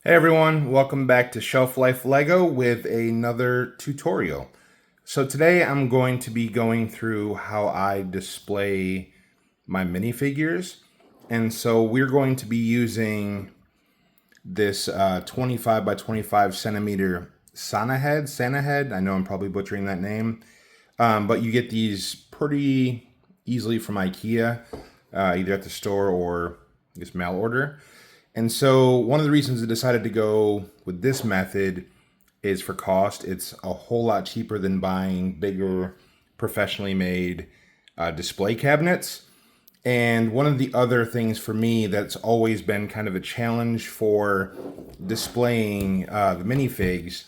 Hey everyone, welcome back to Shelf Life Lego with another tutorial. So today I'm going to be going through how I display my minifigures. And so we're going to be using this 25 by 25 centimeter Sannahed. I know I'm probably butchering that name. But you get these pretty easily from IKEA, either at the store or I guess mail order. And so one of the reasons I decided to go with this method is for cost. It's a whole lot cheaper than buying bigger, professionally made display cabinets. And one of the other things for me that's always been kind of a challenge for displaying the minifigs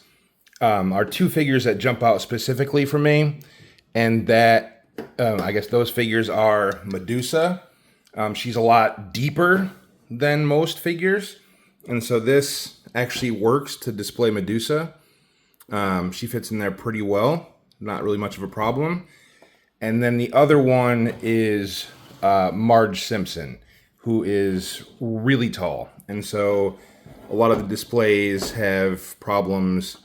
are two figures that jump out specifically for me. And that, I guess those figures are Medusa. She's a lot deeper than most figures. And so this actually works to display Medusa. She fits in there pretty well. Not really much of a problem. And then the other one is Marge Simpson, who is really tall. And so a lot of the displays have problems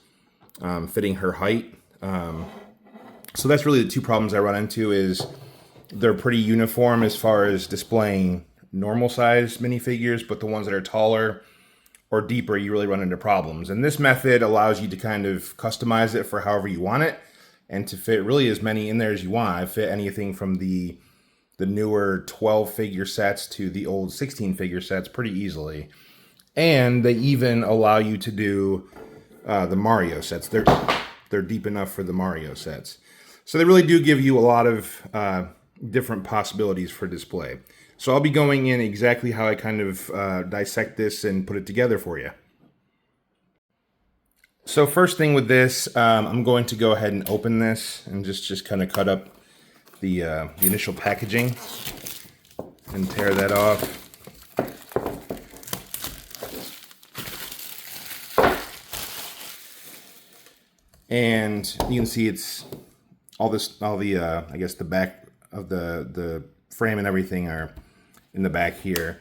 fitting her height. So that's really the two problems I run into is they're pretty uniform as far as displaying normal size minifigures, but the ones that are taller or deeper, you really run into problems. And this method allows you to kind of customize it for however you want it and to fit really as many in there as you want. I fit anything from the newer 12 figure sets to the old 16 figure sets pretty easily. And they even allow you to do the Mario sets. They're deep enough for the Mario sets. So they really do give you a lot of different possibilities for display. So I'll be going in exactly how I kind of dissect this and put it together for you. So first thing with this, I'm going to go ahead and open this and just kind of cut up the initial packaging and tear that off. And you can see it's all the I guess the back of the frame and everything are in the back here.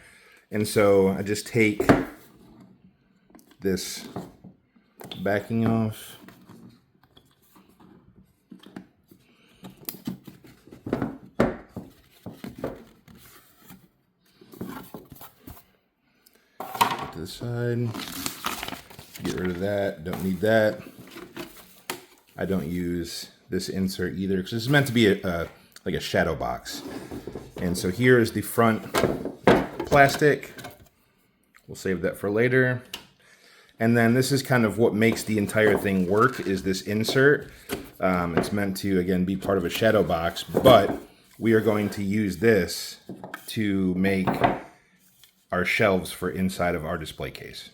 And so I just take this backing off. Put to the side. Get rid of that. Don't need that. I don't use this insert either because this is meant to be like a shadow box. And so here is the front plastic. We'll save that for later. And then this is kind of what makes the entire thing work is this insert. It's meant to, again, be part of a shadow box, but we are going to use this to make our shelves for inside of our display case.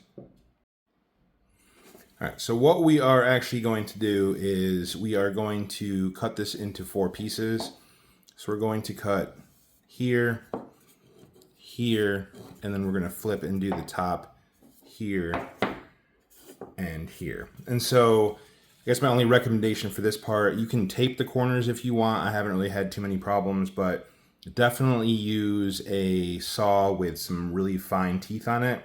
All right, so what we are actually going to do is we are going to cut this into 4 pieces. So we're going to cut here, here, and then we're going to flip and do the top here and here. And so I guess my only recommendation for this part, you can tape the corners if you want. I haven't really had too many problems, but definitely use a saw with some really fine teeth on it.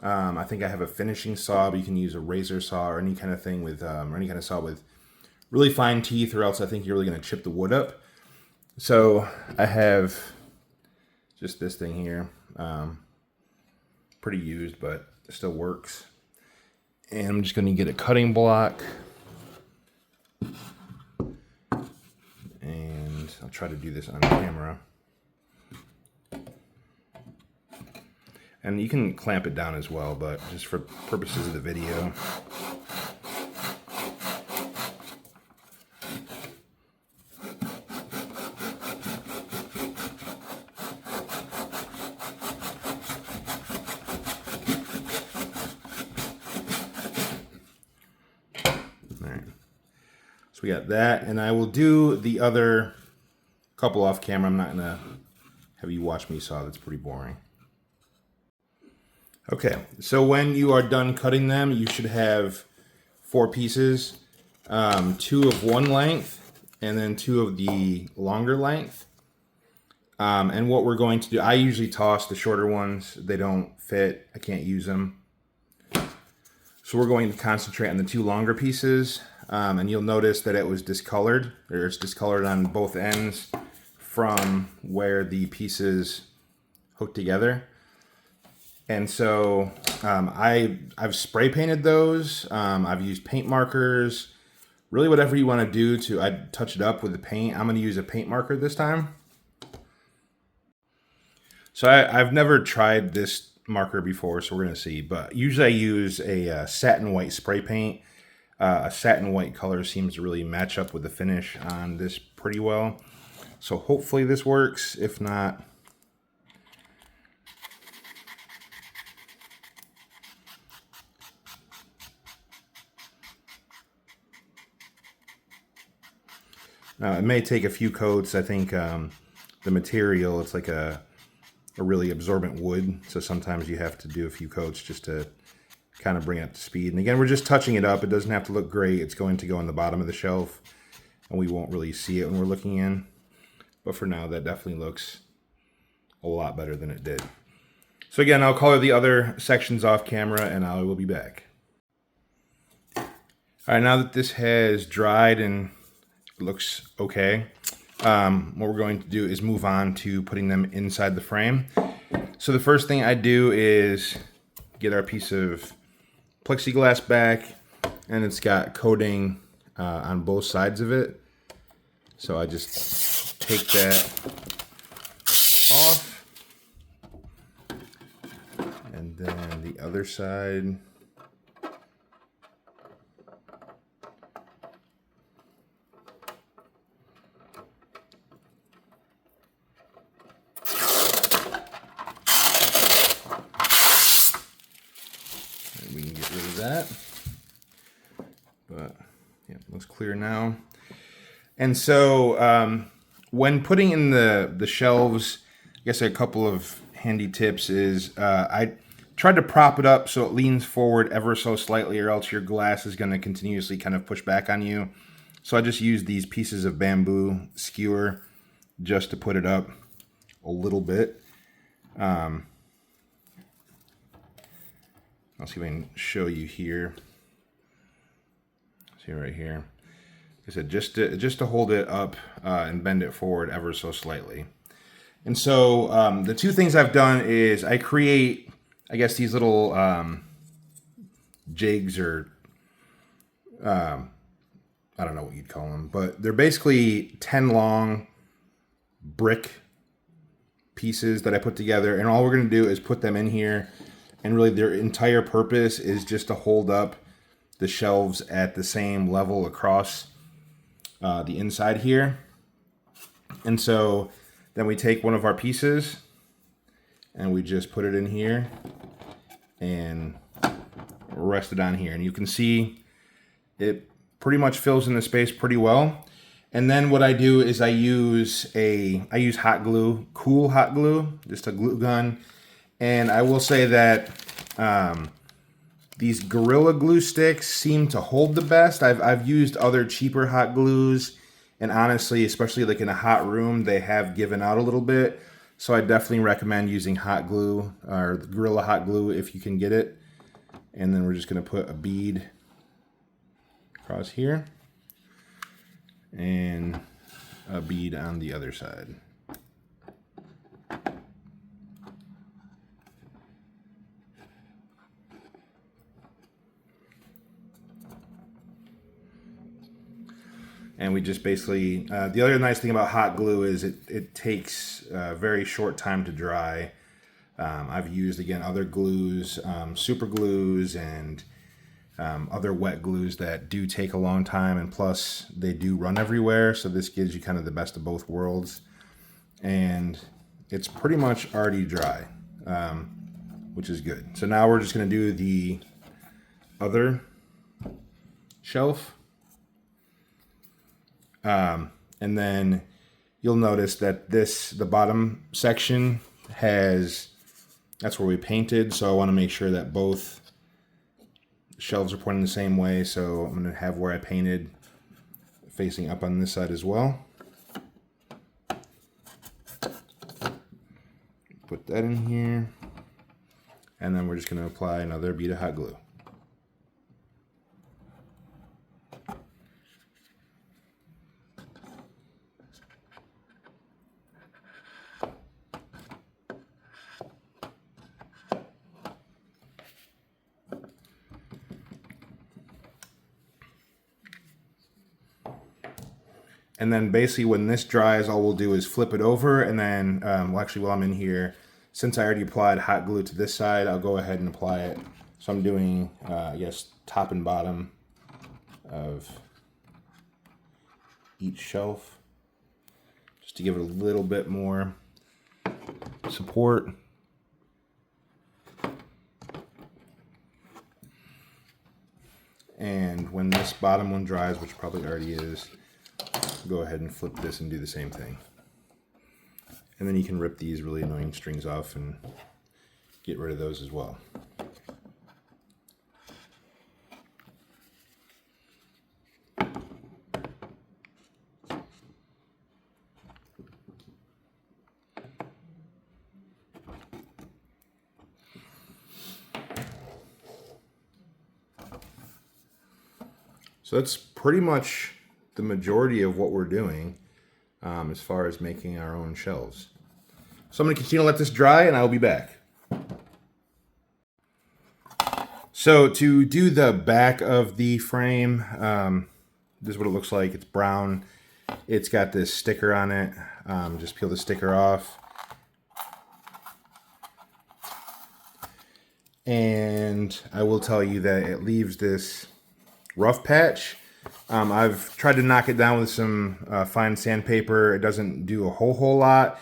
I think I have a finishing saw, but you can use a razor saw or any kind of thing with, or any kind of saw with really fine teeth, or else I think you're really going to chip the wood up. So I have just this thing here, pretty used, but it still works. And I'm just going to get a cutting block. And I'll try to do this on camera. And you can clamp it down as well, but just for purposes of the video. All right. So we got that, and I will do the other couple off camera. I'm not gonna have you watch me saw. That's pretty boring. Okay, so when you are done cutting them, you should have 4 pieces, 2 of one length, and then 2 of the longer length. And what we're going to do, I usually toss the shorter ones. They don't fit. I can't use them. So we're going to concentrate on the two longer pieces, and you'll notice that it was discolored. It's discolored on both ends from where the pieces hook together. And so I've spray painted those. I've used paint markers. Really whatever you want to do to touch it up with the paint. I'm going to use a paint marker this time. So I've never tried this marker before, so we're going to see. But usually I use a satin white spray paint. A satin white color seems to really match up with the finish on this pretty well. So hopefully this works. If not, it may take a few coats. I think the material, it's like a really absorbent wood, so sometimes you have to do a few coats just to kind of bring it up to speed. And again, we're just touching it up. It doesn't have to look great. It's going to go on the bottom of the shelf, and we won't really see it when we're looking in. But for now, that definitely looks a lot better than it did. So again, I'll color the other sections off camera, and I will be back. All right, now that this has dried and looks okay, what we're going to do is move on to putting them inside the frame. So the first thing I do is get our piece of plexiglass back, and it's got coating on both sides of it. So I just take that off, and then the other side. We can get rid of that, but yeah, it looks clear now. And so when putting in the shelves, I guess a couple of handy tips is I tried to prop it up so it leans forward ever so slightly, or else your glass is going to continuously kind of push back on you. So I just used these pieces of bamboo skewer just to put it up a little bit. I'll see if I can show you here. See right here. Like I said, just to hold it up and bend it forward ever so slightly. And so the two things I've done is I create, I guess, these little jigs, or I don't know what you'd call them, but they're basically 10 long brick pieces that I put together, and all we're going to do is put them in here. And really their entire purpose is just to hold up the shelves at the same level across the inside here. And so then we take one of our pieces and we just put it in here and rest it on here. And you can see it pretty much fills in the space pretty well. And then what I do is I use hot glue, cool hot glue, just a glue gun. And I will say that these Gorilla Glue sticks seem to hold the best. I've used other cheaper hot glues, and honestly, especially like in a hot room, they have given out a little bit. So I definitely recommend using hot glue, or the Gorilla Hot Glue if you can get it. And then we're just going to put a bead across here and a bead on the other side. And we just basically, the other nice thing about hot glue is it takes a very short time to dry. I've used, again, other glues, super glues, and other wet glues that do take a long time, and plus they do run everywhere, so this gives you kind of the best of both worlds. And it's pretty much already dry, which is good. So now we're just going to do the other shelf. And then you'll notice that the bottom section that's where we painted, so I want to make sure that both shelves are pointing the same way, so I'm going to have where I painted facing up on this side as well. Put that in here, and then we're just going to apply another bead of hot glue. And then basically when this dries, all we'll do is flip it over, and then, well, actually while I'm in here, since I already applied hot glue to this side, I'll go ahead and apply it. So I'm doing, I guess, top and bottom of each shelf, just to give it a little bit more support. And when this bottom one dries, which probably already is, go ahead and flip this and do the same thing. And then you can rip these really annoying strings off and get rid of those as well. So that's pretty much the majority of what we're doing as far as making our own shelves. So I'm going to continue to let this dry, and I'll be back. So to do the back of the frame, this is what it looks like. It's brown. It's got this sticker on it. Just peel the sticker off. And I will tell you that it leaves this rough patch. I've tried to knock it down with some fine sandpaper. It doesn't do a whole lot.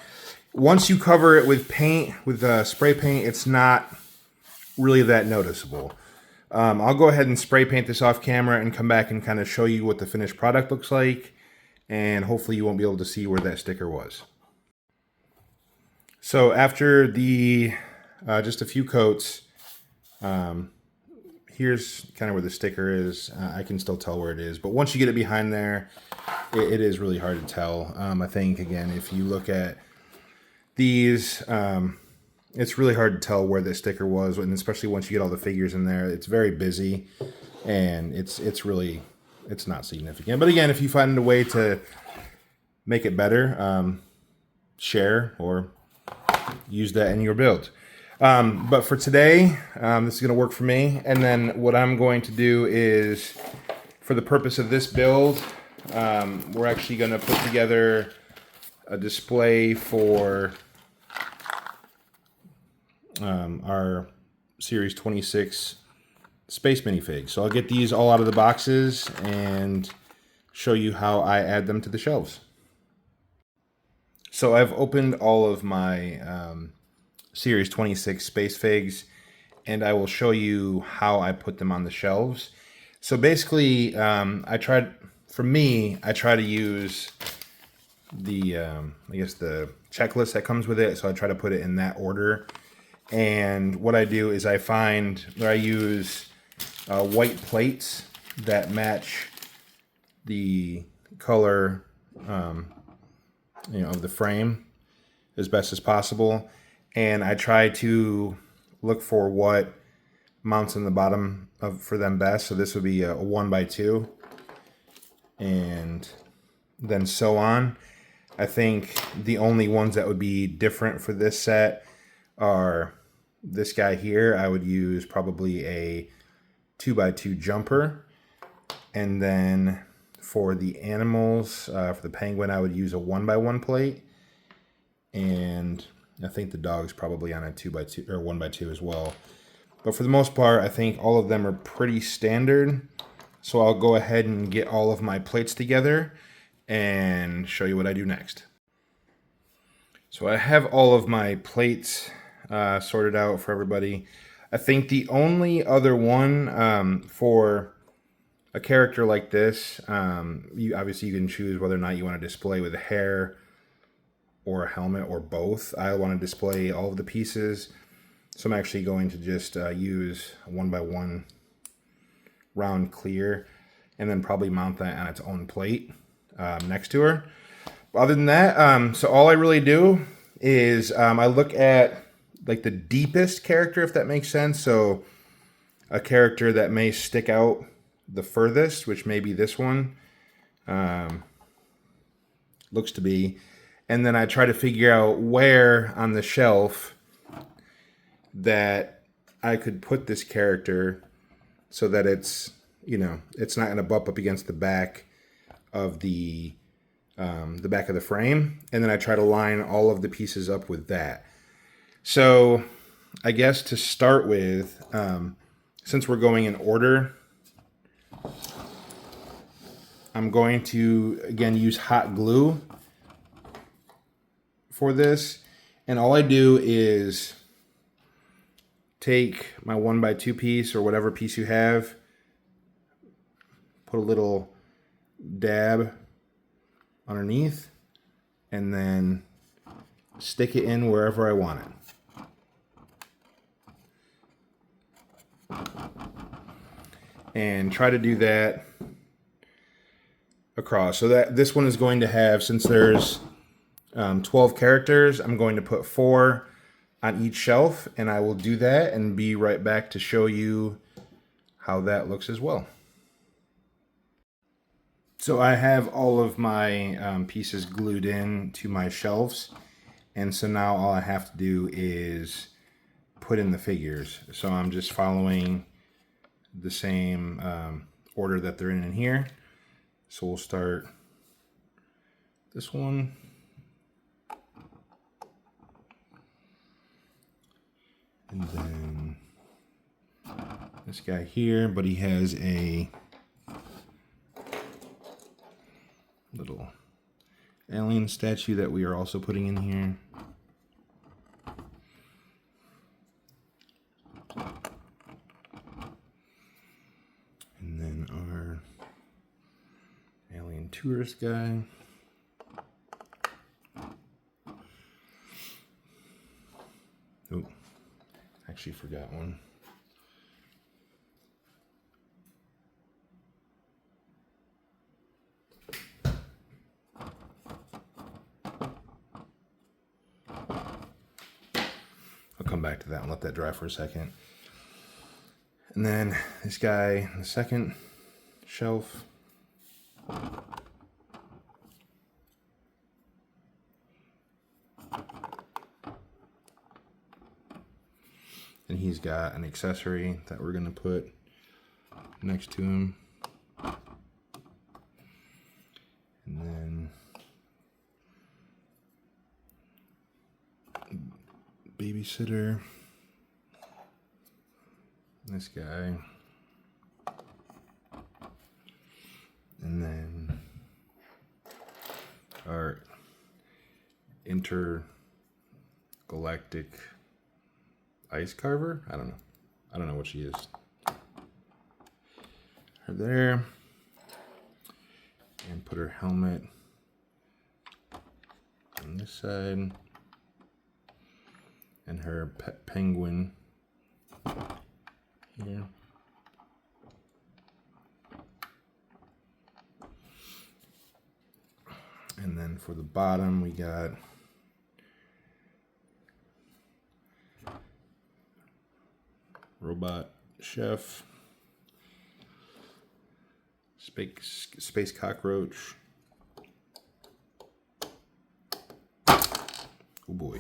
Once you cover it with paint, with spray paint, it's not really that noticeable. I'll go ahead and spray paint this off camera and come back and kind of show you what the finished product looks like. And hopefully you won't be able to see where that sticker was. So after the just a few coats, here's kind of where the sticker is. I can still tell where it is, but once you get it behind there, it is really hard to tell. I think, again, if you look at these, it's really hard to tell where the sticker was, and especially once you get all the figures in there. It's very busy, and it's not significant. But again, if you find a way to make it better, share or use that in your build. But for today, this is going to work for me. And then what I'm going to do is, for the purpose of this build, we're actually going to put together a display for our Series 26 space minifigs. So I'll get these all out of the boxes and show you how I add them to the shelves. So I've opened all of my Series 26 space figs, and I will show you how I put them on the shelves. So basically, I try to use the, I guess the checklist that comes with it. So I try to put it in that order. And what I do is I use white plates that match the color, of the frame as best as possible. And I try to look for what mounts in the bottom for them best. So this would be a 1x2, and then so on. I think the only ones that would be different for this set are this guy here. I would use probably a 2x2 jumper. And then for the animals, for the penguin, I would use a 1x1 plate. And I think the dog's probably on a 2x2 or 1x2 as well. But for the most part, I think all of them are pretty standard. So I'll go ahead and get all of my plates together and show you what I do next. So I have all of my plates sorted out for everybody. I think the only other one for a character like this, you can choose whether or not you want to display with hair or a helmet or both. I want to display all of the pieces, so I'm actually going to just use a 1x1 round clear, and then probably mount that on its own plate next to her. Other than that, so all I really do is I look at like the deepest character, if that makes sense. So a character that may stick out the furthest, which may be this one, looks to be. And then I try to figure out where on the shelf that I could put this character so that it's, it's not going to bump up against the back of the the back of the frame, and then I try to line all of the pieces up with that. So I guess to start with, since we're going in order, I'm going to, again, use hot glue for this. And all I do is take my 1x2 piece or whatever piece you have, put a little dab underneath, and then stick it in wherever I want it. And try to do that across. So that this one is going to have, since there's 12 characters, I'm going to put 4 on each shelf, and I will do that and be right back to show you how that looks as well. So I have all of my pieces glued in to my shelves, and so now all I have to do is put in the figures. So I'm just following the same order that they're in here. So we'll start this one. And then this guy here, but he has a little alien statue that we are also putting in here. And then our alien tourist guy. Oh, actually forgot one. Come back to that and let that dry for a second. And then this guy in the second shelf. And he's got an accessory that we're going to put next to him. And then babysitter, this guy, and then our intergalactic ice carver. I don't know what she is. Her there, and put her helmet on this side. And her pet penguin here. And then for the bottom, we got robot chef, space cockroach. Oh boy.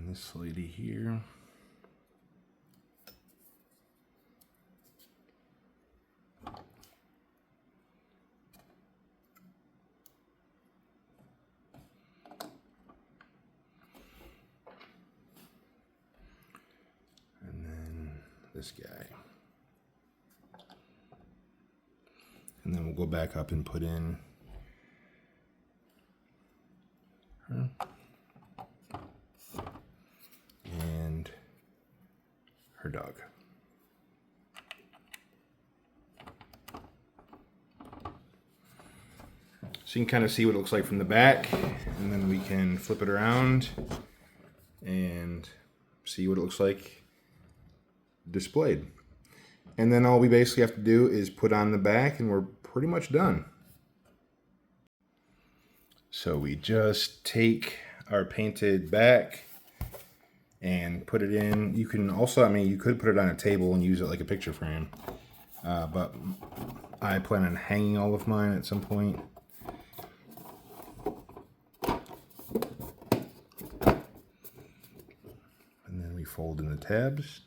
This lady here. And then this guy. And then we'll go back up and put in her. And her dog. So you can kind of see what it looks like from the back, and then we can flip it around and see what it looks like displayed. And then all we basically have to do is put on the back, and we're pretty much done. So we just take our painted back and put it in. You can also, you could put it on a table and use it like a picture frame. but I plan on hanging all of mine at some point. And then we fold in the tabs.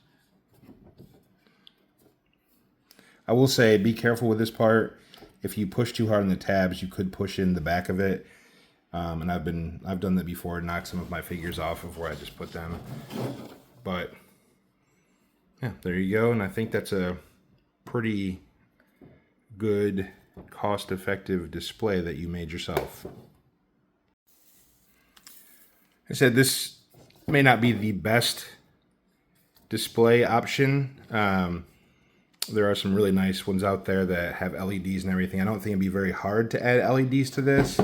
I will say, be careful with this part. If you push too hard on the tabs, you could push in the back of it. And I've done that before, knocked some of my figures off of where I just put them. But yeah, there you go. And I think that's a pretty good, cost-effective display that you made yourself. I said this may not be the best display option. There are some really nice ones out there that have LEDs and everything. I don't think it'd be very hard to add LEDs to this.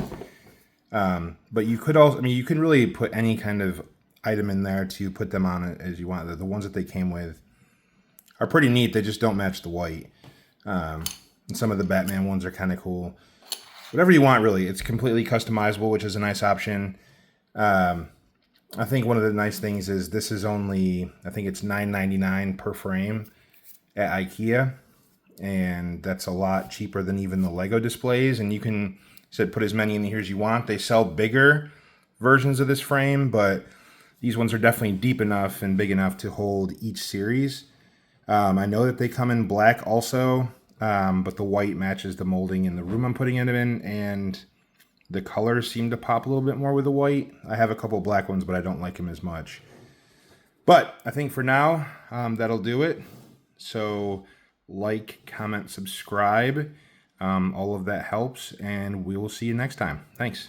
But you could also, I mean, you can really put any kind of item in there to put them on it as you want. The ones that they came with are pretty neat. They just don't match the white. And some of the Batman ones are kind of cool. Whatever you want, really. It's completely customizable, which is a nice option. I think one of the nice things is this is only, I think it's $9.99 per frame at IKEA. And that's a lot cheaper than even the Lego displays. And you can put as many in here as you want. They sell bigger versions of this frame, but these ones are definitely deep enough and big enough to hold each series. I know that they come in black also, but the white matches the molding in the room I'm putting it in, and the colors seem to pop a little bit more with the white. I have a couple black ones, but I don't like them as much. But I think for now, that'll do it. So like, comment, subscribe. All of that helps, and we will see you next time. Thanks.